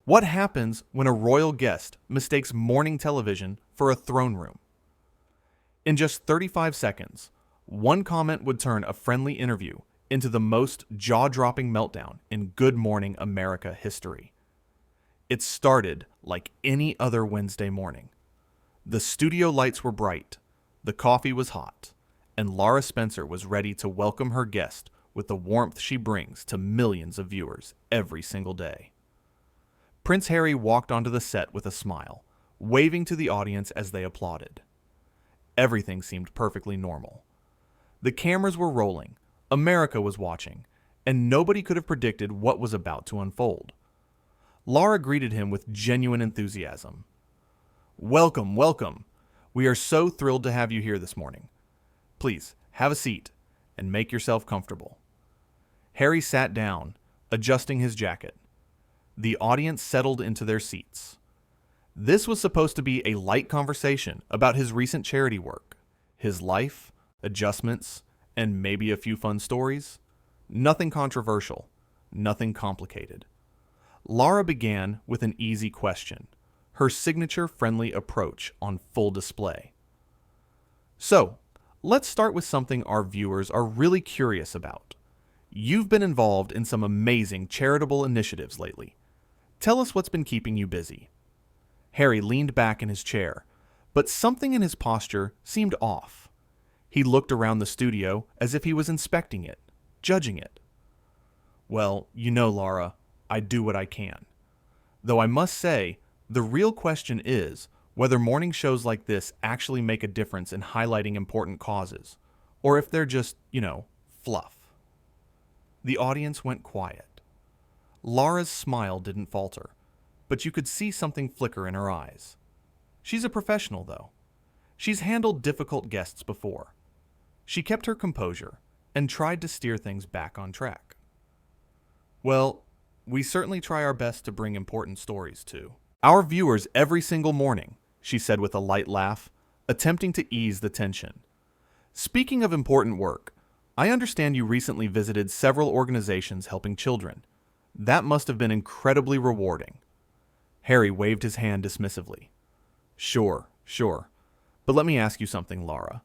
What happens when a royal guest mistakes morning television for a throne room? In just 35 seconds, one comment would turn a friendly interview into the most jaw-dropping meltdown in Good Morning America history. It started like any other Wednesday morning. The studio lights were bright, the coffee was hot, and Lara Spencer was ready to welcome her guest with the warmth she brings to millions of viewers every single day. Prince Harry walked onto the set with a smile, waving to the audience as they applauded. Everything seemed perfectly normal. The cameras were rolling, America was watching, and nobody could have predicted what was about to unfold. Lara greeted him with genuine enthusiasm. "Welcome, welcome. We are so thrilled to have you here this morning. Please, have a seat and make yourself comfortable." Harry sat down, adjusting his jacket. The audience settled into their seats. This was supposed to be a light conversation about his recent charity work, his life, adjustments, and maybe a few fun stories. Nothing controversial, nothing complicated. Lara began with an easy question, her signature friendly approach on full display. "So, let's start with something our viewers are really curious about. You've been involved in some amazing charitable initiatives lately. Tell us what's been keeping you busy." Harry leaned back in his chair, but something in his posture seemed off. He looked around the studio as if he was inspecting it, judging it. "Well, you know, Lara, I do what I can. Though I must say, the real question is whether morning shows like this actually make a difference in highlighting important causes, or if they're just, fluff." The audience went quiet. Lara's smile didn't falter, but you could see something flicker in her eyes. She's a professional, though. She's handled difficult guests before. She kept her composure and tried to steer things back on track. "Well, we certainly try our best to bring important stories to our viewers every single morning," she said with a light laugh, attempting to ease the tension. "Speaking of important work, I understand you recently visited several organizations helping children. That must have been incredibly rewarding." Harry waved his hand dismissively. Sure. But let me ask you something, Lara.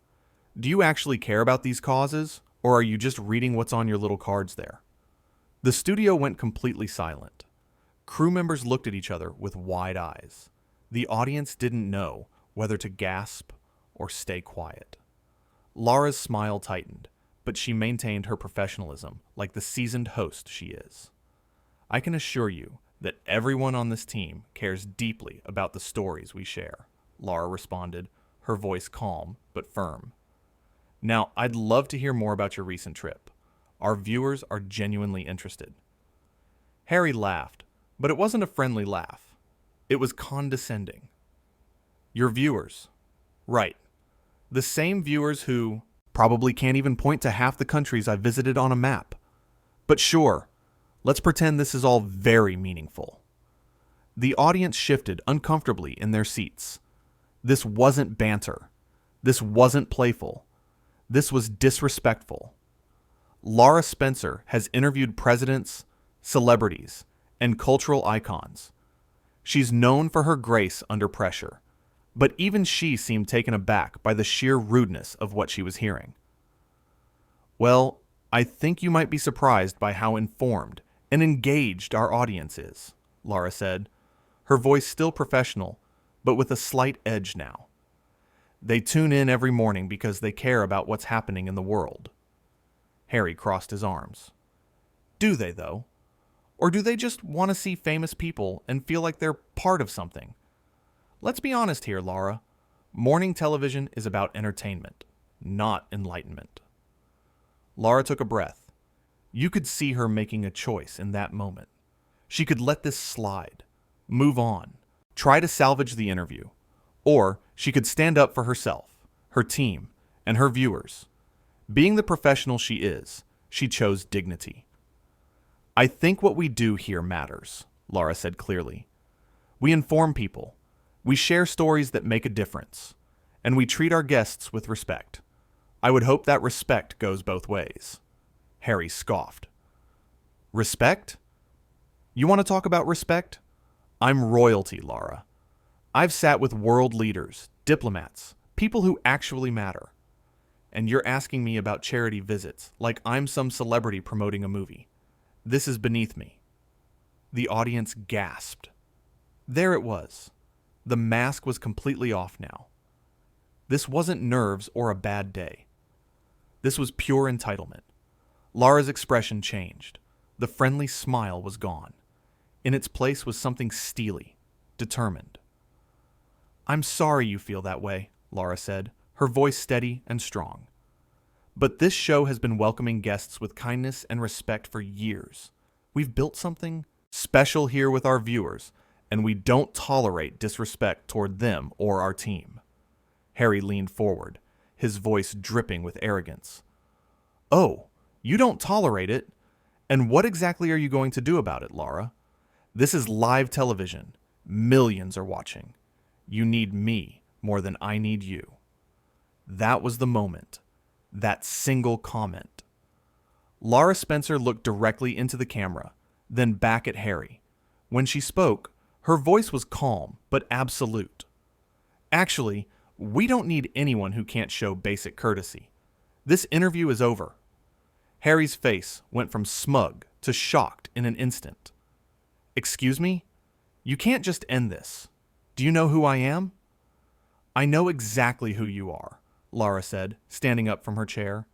Do you actually care about these causes, or are you just reading what's on your little cards there?" The studio went completely silent. Crew members looked at each other with wide eyes. The audience didn't know whether to gasp or stay quiet. Lara's smile tightened, but she maintained her professionalism like the seasoned host she is. "I can assure you that everyone on this team cares deeply about the stories we share," Lara responded, her voice calm but firm. "Now, I'd love to hear more about your recent trip. Our viewers are genuinely interested." Harry laughed, but it wasn't a friendly laugh. It was condescending. "Your viewers." "Right. The same viewers who probably can't even point to half the countries I visited on a map. But sure, let's pretend this is all very meaningful." The audience shifted uncomfortably in their seats. This wasn't banter. This wasn't playful. This was disrespectful. Lara Spencer has interviewed presidents, celebrities, and cultural icons. She's known for her grace under pressure, but even she seemed taken aback by the sheer rudeness of what she was hearing. "Well, I think you might be surprised by how informed and engaged our audience is," Lara said, her voice still professional, but with a slight edge now. "They tune in every morning because they care about what's happening in the world." Harry crossed his arms. "Do they, though? Or do they just want to see famous people and feel like they're part of something? Let's be honest here, Lara. Morning television is about entertainment, not enlightenment." Lara took a breath. You could see her making a choice in that moment. She could let this slide, move on, try to salvage the interview, or she could stand up for herself, her team, and her viewers. Being the professional she is, she chose dignity. "I think what we do here matters," Lara said clearly. "We inform people, we share stories that make a difference, and we treat our guests with respect. I would hope that respect goes both ways." Harry scoffed. "Respect? You want to talk about respect? I'm royalty, Lara. I've sat with world leaders, diplomats, people who actually matter. And you're asking me about charity visits like I'm some celebrity promoting a movie. This is beneath me. The audience gasped. There it was. The mask was completely off now. This wasn't nerves or a bad day. This was pure entitlement. Lara's expression changed. The friendly smile was gone. In its place was something steely, determined. I'm sorry you feel that way, Lara said, her voice steady and strong. But this show has been welcoming guests with kindness and respect for years. We've built something special here with our viewers, and we don't tolerate disrespect toward them or our team. Harry leaned forward, his voice dripping with arrogance. Oh, you don't tolerate it? And what exactly are you going to do about it, Lara? This is live television. Millions are watching. You need me more than I need you. That was the moment. That single comment. Lara Spencer looked directly into the camera, then back at Harry. When she spoke, her voice was calm but absolute. Actually, we don't need anyone who can't show basic courtesy. This interview is over. Harry's face went from smug to shocked in an instant. Excuse me? You can't just end this. Do you know who I am? I know exactly who you are, Lara said, standing up from her chair.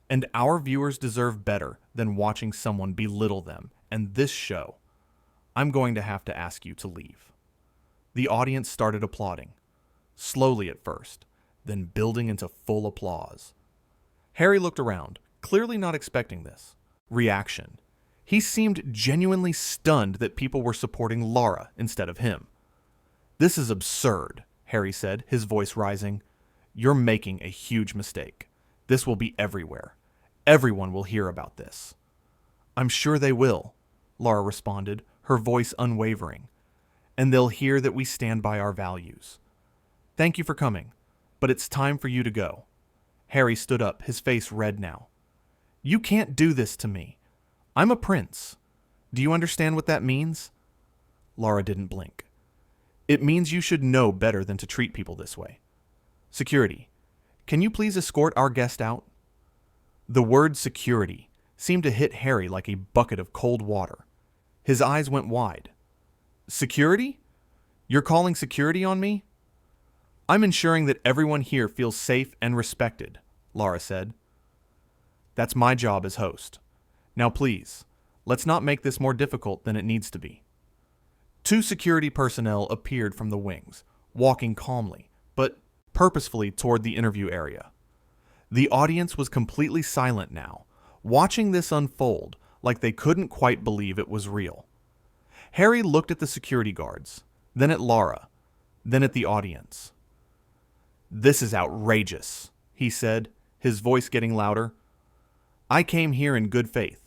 And our viewers deserve better than watching someone belittle them and this show. I'm going to have to ask you to leave. The audience started applauding, slowly at first, then building into full applause. Harry looked around, clearly not expecting this reaction. He seemed genuinely stunned that people were supporting Lara instead of him. This is absurd, Harry said, his voice rising. You're making a huge mistake. This will be everywhere. Everyone will hear about this. I'm sure they will, Lara responded, her voice unwavering. And they'll hear that we stand by our values. Thank you for coming, but it's time for you to go. Harry stood up, his face red now. You can't do this to me. I'm a prince. Do you understand what that means? Lara didn't blink. It means you should know better than to treat people this way. Security, can you please escort our guest out? The word security seemed to hit Harry like a bucket of cold water. His eyes went wide. Security? You're calling security on me? I'm ensuring that everyone here feels safe and respected, Lara said. That's my job as host. Now please, let's not make this more difficult than it needs to be. 2 security personnel appeared from the wings, walking calmly, but purposefully toward the interview area. The audience was completely silent now, watching this unfold like they couldn't quite believe it was real. Harry looked at the security guards, then at Lara, then at the audience. This is outrageous, he said, his voice getting louder. I came here in good faith.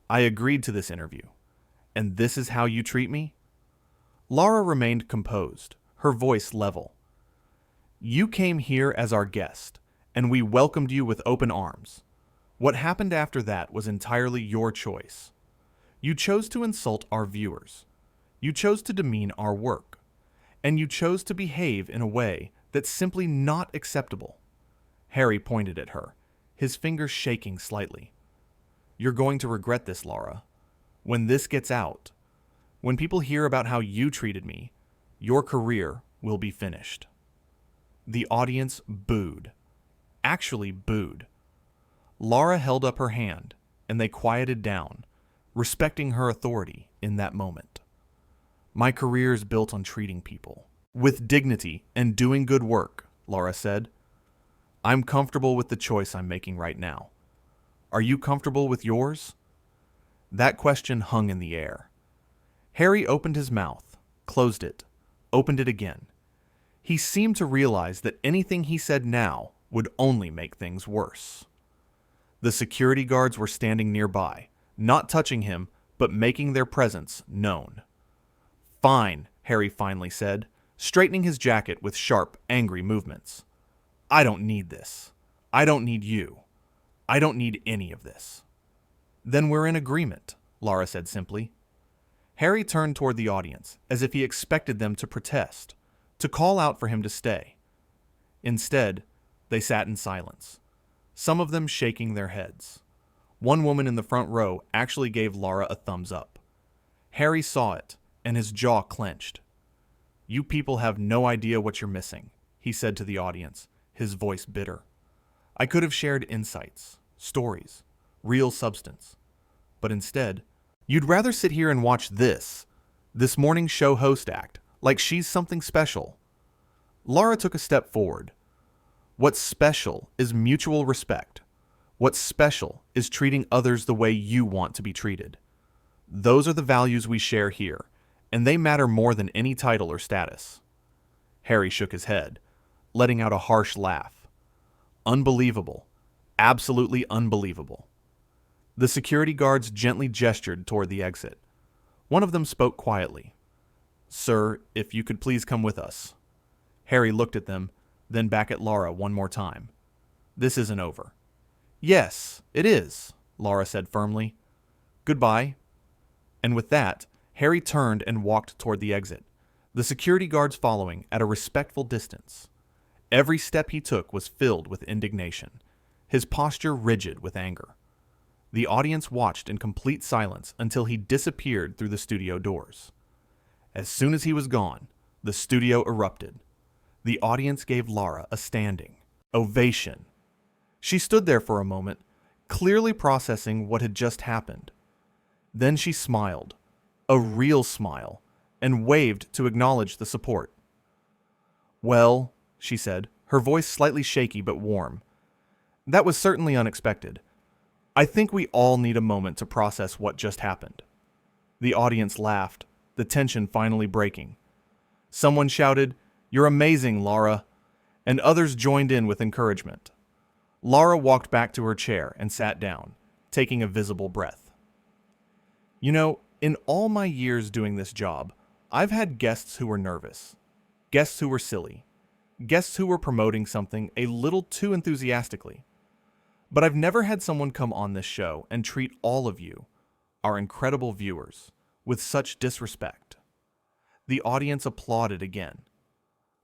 I agreed to this interview. And this is how you treat me? Lara remained composed, her voice level. You came here as our guest, and we welcomed you with open arms. What happened after that was entirely your choice. You chose to insult our viewers. You chose to demean our work. And you chose to behave in a way that's simply not acceptable. Harry pointed at her, his fingers shaking slightly. You're going to regret this, Lara. When this gets out, when people hear about how you treated me, your career will be finished. The audience booed. Actually booed. Lara held up her hand, and they quieted down, respecting her authority in that moment. My career is built on treating people with dignity and doing good work, Lara said. I'm comfortable with the choice I'm making right now. Are you comfortable with yours? That question hung in the air. Harry opened his mouth, closed it, opened it again. He seemed to realize that anything he said now would only make things worse. The security guards were standing nearby, not touching him, but making their presence known. Fine, Harry finally said, straightening his jacket with sharp, angry movements. I don't need this. I don't need you. I don't need any of this. Then we're in agreement, Lara said simply. Harry turned toward the audience as if he expected them to protest, to call out for him to stay. Instead, they sat in silence, some of them shaking their heads. One woman in the front row actually gave Lara a thumbs up. Harry saw it, and his jaw clenched. "You people have no idea what you're missing," he said to the audience, his voice bitter. "I could have shared insights, stories, real substance. But instead, you'd rather sit here and watch this morning show host act like she's something special." Lara took a step forward. "What's special is mutual respect. What's special is treating others the way you want to be treated. Those are the values we share here, and they matter more than any title or status." Harry shook his head, letting out a harsh laugh. "Unbelievable. Absolutely unbelievable." The security guards gently gestured toward the exit. One of them spoke quietly. "Sir, if you could please come with us." Harry looked at them, then back at Lara one more time. "This isn't over." "Yes, it is," Lara said firmly. "Goodbye." And with that, Harry turned and walked toward the exit, the security guards following at a respectful distance. Every step he took was filled with indignation, his posture rigid with anger. The audience watched in complete silence until he disappeared through the studio doors. As soon as he was gone, the studio erupted. The audience gave Lara a standing ovation. She stood there for a moment, clearly processing what had just happened. Then she smiled, a real smile, and waved to acknowledge the support. "Well," she said, her voice slightly shaky but warm, "that was certainly unexpected. I think we all need a moment to process what just happened." The audience laughed, the tension finally breaking. Someone shouted, "You're amazing, Lara," and others joined in with encouragement. Lara walked back to her chair and sat down, taking a visible breath. "You know, in all my years doing this job, I've had guests who were nervous, guests who were silly, guests who were promoting something a little too enthusiastically. But I've never had someone come on this show and treat all of you, our incredible viewers, with such disrespect." The audience applauded again.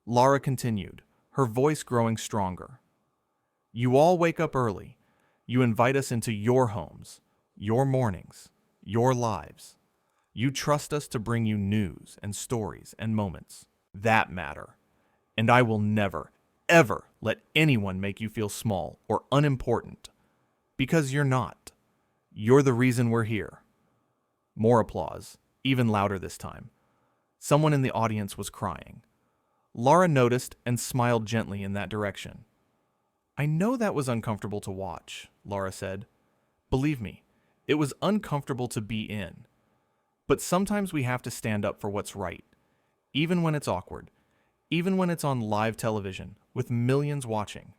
Lara continued, her voice growing stronger. "You all wake up early. You invite us into your homes, your mornings, your lives. You trust us to bring you news and stories and moments that matter. And I will never, ever let anyone make you feel small or unimportant. Because you're not. You're the reason we're here." More applause, even louder this time. Someone in the audience was crying. Lara noticed and smiled gently in that direction. "I know that was uncomfortable to watch," Lara said. "Believe me, it was uncomfortable to be in. But sometimes we have to stand up for what's right, even when it's awkward, even when it's on live television with millions watching."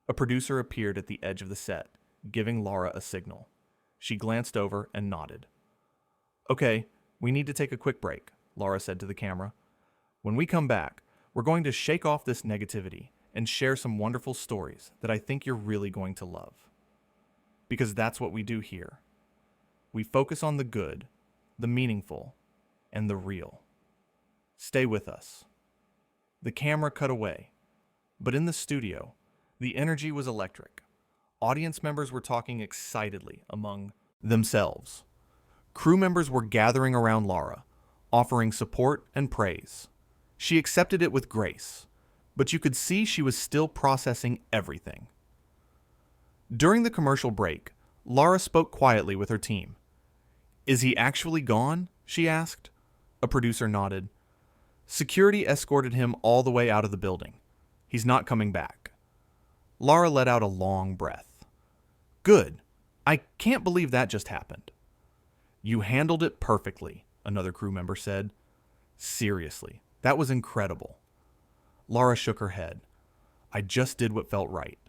A producer appeared at the edge of the set, giving Lara a signal. She glanced over and nodded. "Okay, we need to take a quick break," Lara said to the camera. "When we come back, we're going to shake off this negativity and share some wonderful stories that I think you're really going to love. Because that's what we do here. We focus on the good, the meaningful, and the real. Stay with us." The camera cut away, but in the studio, the energy was electric. Audience members were talking excitedly among themselves. Crew members were gathering around Lara, offering support and praise. She accepted it with grace, but you could see she was still processing everything. During the commercial break, Lara spoke quietly with her team. "Is he actually gone?" she asked. A producer nodded. "Security escorted him all the way out of the building. He's not coming back." Lara let out a long breath. "Good. I can't believe that just happened." "You handled it perfectly," another crew member said. "Seriously, that was incredible." Lara shook her head. "I just did what felt right.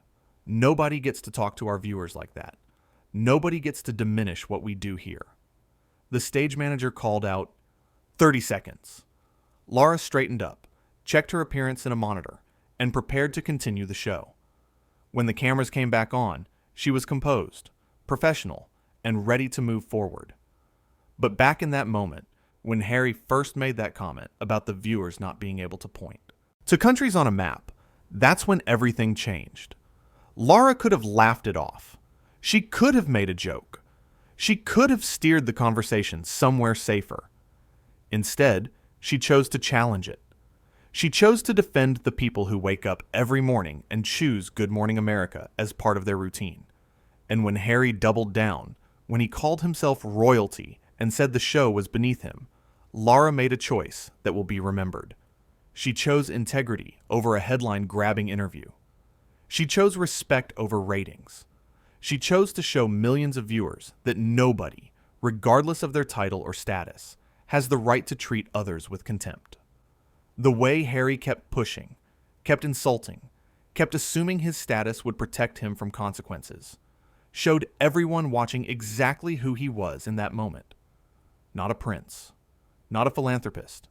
Nobody gets to talk to our viewers like that. Nobody gets to diminish what we do here." The stage manager called out, 30 seconds. Lara straightened up, checked her appearance in a monitor, and prepared to continue the show. When the cameras came back on, she was composed, professional, and ready to move forward. But back in that moment, when Harry first made that comment about the viewers not being able to point. To countries on a map, that's when everything changed. Lara could have laughed it off. She could have made a joke. She could have steered the conversation somewhere safer. Instead, she chose to challenge it. She chose to defend the people who wake up every morning and choose Good Morning America as part of their routine. And when Harry doubled down, when he called himself royalty and said the show was beneath him, Lara made a choice that will be remembered. She chose integrity over a headline-grabbing interview. She chose respect over ratings. She chose to show millions of viewers that nobody, regardless of their title or status, has the right to treat others with contempt. The way Harry kept pushing, kept insulting, kept assuming his status would protect him from consequences, showed everyone watching exactly who he was in that moment. Not a prince, not a philanthropist,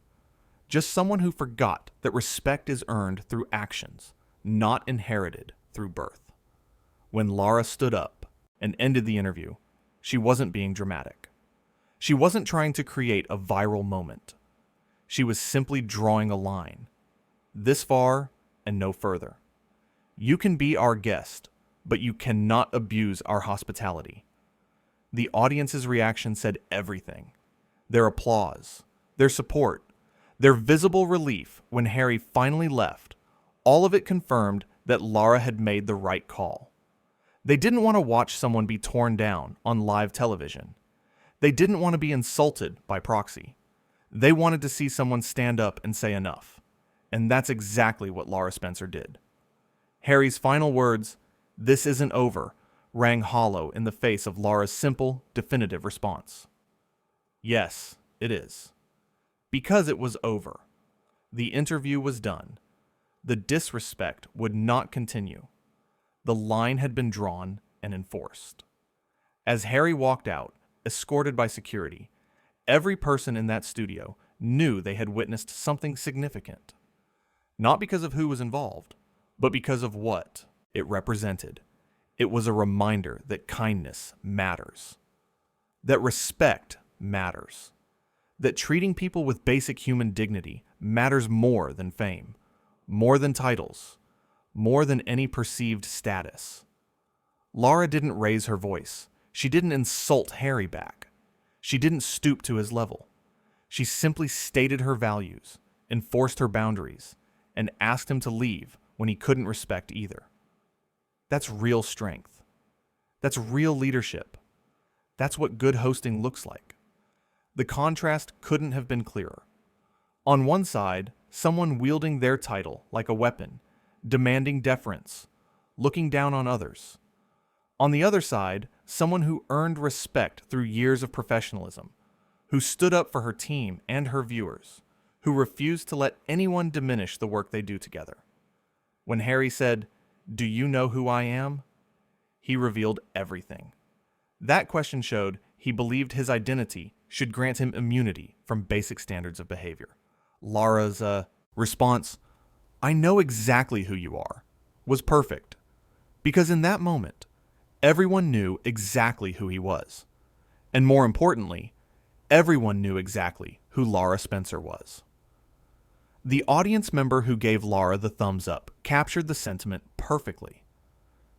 just someone who forgot that respect is earned through actions, not inherited through birth. When Lara stood up and ended the interview, she wasn't being dramatic. She wasn't trying to create a viral moment. She was simply drawing a line. This far and no further. You can be our guest, but you cannot abuse our hospitality. The audience's reaction said everything. Their applause, their support, their visible relief when Harry finally left, all of it confirmed that Lara had made the right call. They didn't want to watch someone be torn down on live television. They didn't want to be insulted by proxy. They wanted to see someone stand up and say enough. And that's exactly what Lara Spencer did. Harry's final words, "This isn't over," rang hollow in the face of Lara's simple, definitive response. Yes, it is. Because it was over. The interview was done. The disrespect would not continue. The line had been drawn and enforced. As Harry walked out, escorted by security, every person in that studio knew they had witnessed something significant. Not because of who was involved, but because of what it represented. It was a reminder that kindness matters. That respect matters. That treating people with basic human dignity matters more than fame, more than titles, more than any perceived status. Lara didn't raise her voice. She didn't insult Harry back. She didn't stoop to his level. She simply stated her values, enforced her boundaries, and asked him to leave when he couldn't respect either. That's real strength. That's real leadership. That's what good hosting looks like. The contrast couldn't have been clearer. On one side, someone wielding their title like a weapon, demanding deference, looking down on others. On the other side, someone who earned respect through years of professionalism, who stood up for her team and her viewers, who refused to let anyone diminish the work they do together. When Harry said, "Do you know who I am?" he revealed everything. That question showed he believed his identity should grant him immunity from basic standards of behavior. Lara's response, "I know exactly who you are," was perfect. Because in that moment, everyone knew exactly who he was. And more importantly, everyone knew exactly who Lara Spencer was. The audience member who gave Lara the thumbs up captured the sentiment perfectly.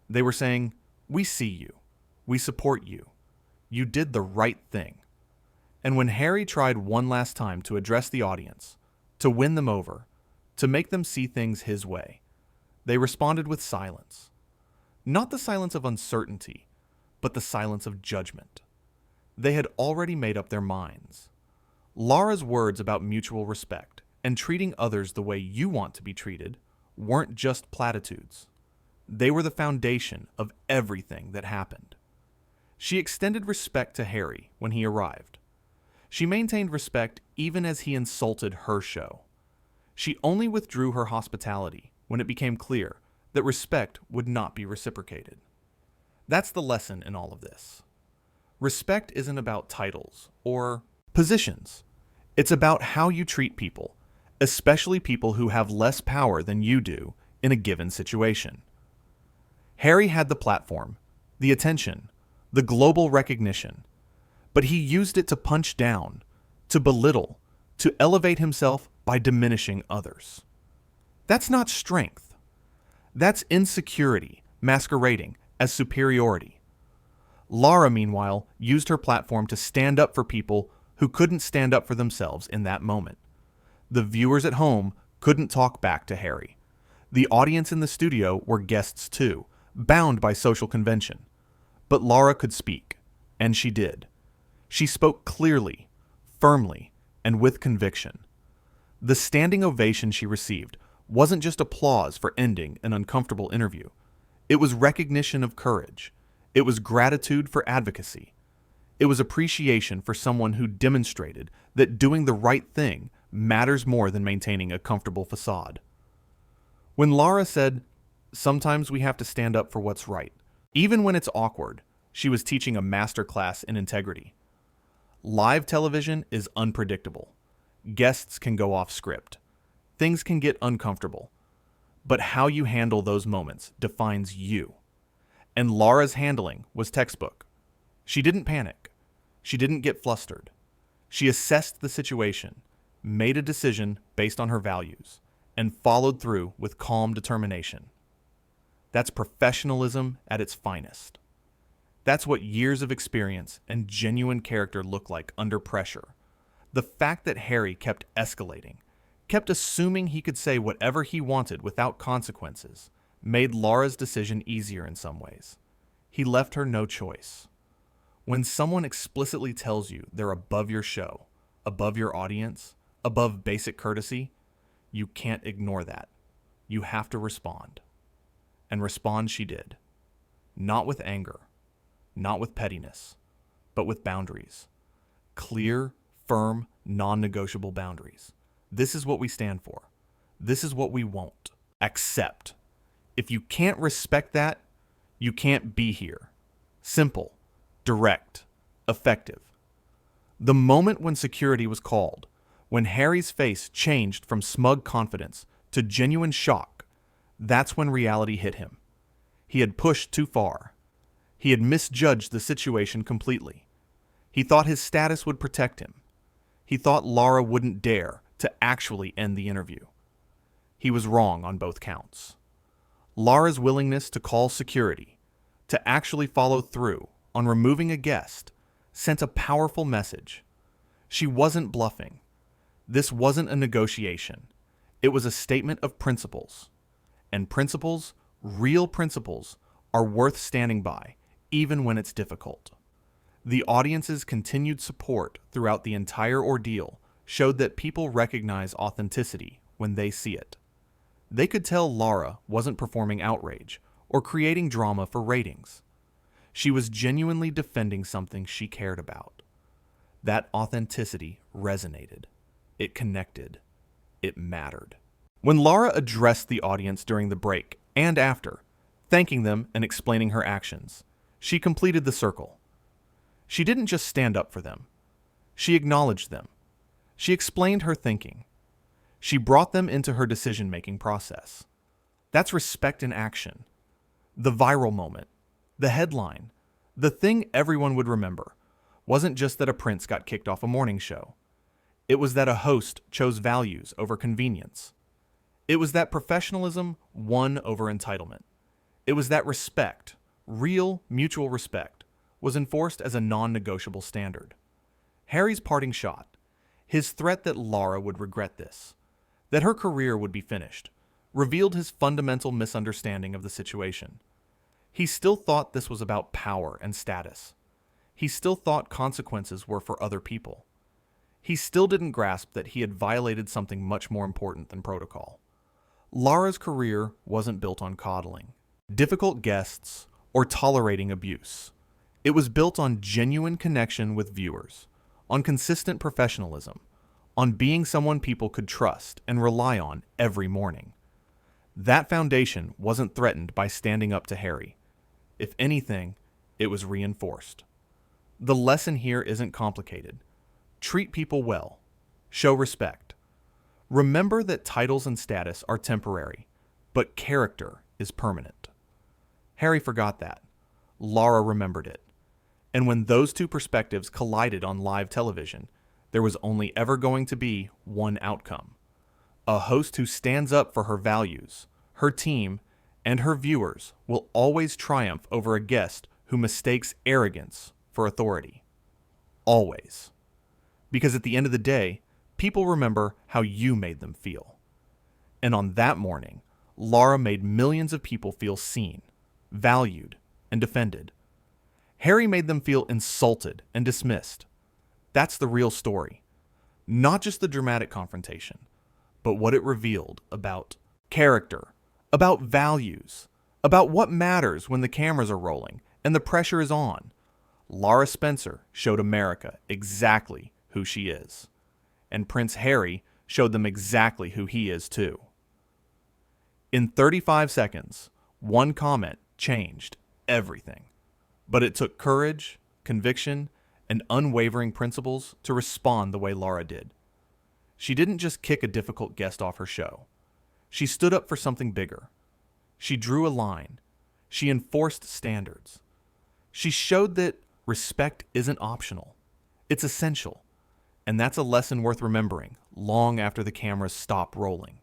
They were saying, "We see you. We support you. You did the right thing." And when Harry tried one last time to address the audience, to win them over, to make them see things his way, they responded with silence. Not the silence of uncertainty, but the silence of judgment. They had already made up their minds. Lara's words about mutual respect and treating others the way you want to be treated weren't just platitudes. They were the foundation of everything that happened. She extended respect to Harry when he arrived. She maintained respect even as he insulted her show. She only withdrew her hospitality when it became clear that respect would not be reciprocated. That's the lesson in all of this. Respect isn't about titles or positions. It's about how you treat people, especially people who have less power than you do in a given situation. Harry had the platform, the attention, the global recognition, but he used it to punch down, to belittle, to elevate himself by diminishing others. That's not strength. That's insecurity masquerading as superiority. Lara, meanwhile, used her platform to stand up for people who couldn't stand up for themselves in that moment. The viewers at home couldn't talk back to Harry. The audience in the studio were guests too, bound by social convention. But Lara could speak, and she did. She spoke clearly, firmly, and with conviction. The standing ovation she received wasn't just applause for ending an uncomfortable interview. It was recognition of courage. It was gratitude for advocacy. It was appreciation for someone who demonstrated that doing the right thing matters more than maintaining a comfortable facade. When Lara said, "Sometimes we have to stand up for what's right," even when it's awkward, she was teaching a masterclass in integrity. Live television is unpredictable. Guests can go off script. Things can get uncomfortable. But how you handle those moments defines you. And Lara's handling was textbook. She didn't panic. She didn't get flustered. She assessed the situation, made a decision based on her values, and followed through with calm determination. That's professionalism at its finest. That's what years of experience and genuine character look like under pressure. The fact that Harry kept escalating, kept assuming he could say whatever he wanted without consequences, made Lara's decision easier in some ways. He left her no choice. When someone explicitly tells you they're above your show, above your audience, above basic courtesy, you can't ignore that. You have to respond. And respond she did. Not with anger, not with pettiness, but with boundaries. Clear, firm, non-negotiable boundaries. This is what we stand for. This is what we won't accept. If you can't respect that, you can't be here. Simple, direct, effective. The moment when security was called, when Harry's face changed from smug confidence to genuine shock, that's when reality hit him. He had pushed too far. He had misjudged the situation completely. He thought his status would protect him. He thought Lara wouldn't dare to actually end the interview. He was wrong on both counts. Lara's willingness to call security, to actually follow through on removing a guest, sent a powerful message. She wasn't bluffing. This wasn't a negotiation. It was a statement of principles. And principles, real principles, are worth standing by, even when it's difficult. The audience's continued support throughout the entire ordeal showed that people recognize authenticity when they see it. They could tell Lara wasn't performing outrage or creating drama for ratings. She was genuinely defending something she cared about. That authenticity resonated. It connected. It mattered. When Lara addressed the audience during the break and after, thanking them and explaining her actions, she completed the circle. She didn't just stand up for them. She acknowledged them. She explained her thinking. She brought them into her decision-making process. That's respect in action. The viral moment, the headline, the thing everyone would remember, wasn't just that a prince got kicked off a morning show. It was that a host chose values over convenience. It was that professionalism won over entitlement. It was that respect, real mutual respect, was enforced as a non-negotiable standard. Harry's parting shot, his threat that Lara would regret this, that her career would be finished, revealed his fundamental misunderstanding of the situation. He still thought this was about power and status. He still thought consequences were for other people. He still didn't grasp that he had violated something much more important than protocol. Lara's career wasn't built on coddling, difficult guests, or tolerating abuse. It was built on genuine connection with viewers, on consistent professionalism, on being someone people could trust and rely on every morning. That foundation wasn't threatened by standing up to Harry. If anything, it was reinforced. The lesson here isn't complicated. Treat people well. Show respect. Remember that titles and status are temporary, but character is permanent. Harry forgot that. Lara remembered it. And when those two perspectives collided on live television, there was only ever going to be one outcome: a host who stands up for her values, her team, and her viewers will always triumph over a guest who mistakes arrogance for authority. Always. Because at the end of the day, people remember how you made them feel. And on that morning, Lara made millions of people feel seen, valued, and defended. Harry made them feel insulted and dismissed. That's the real story. Not just the dramatic confrontation, but what it revealed about character, about values, about what matters when the cameras are rolling and the pressure is on. Lara Spencer showed America exactly who she is. And Prince Harry showed them exactly who he is too. In 35 seconds, one comment changed everything. But it took courage, conviction, and unwavering principles to respond the way Lara did. She didn't just kick a difficult guest off her show. She stood up for something bigger. She drew a line. She enforced standards. She showed that respect isn't optional. It's essential. And that's a lesson worth remembering long after the cameras stop rolling.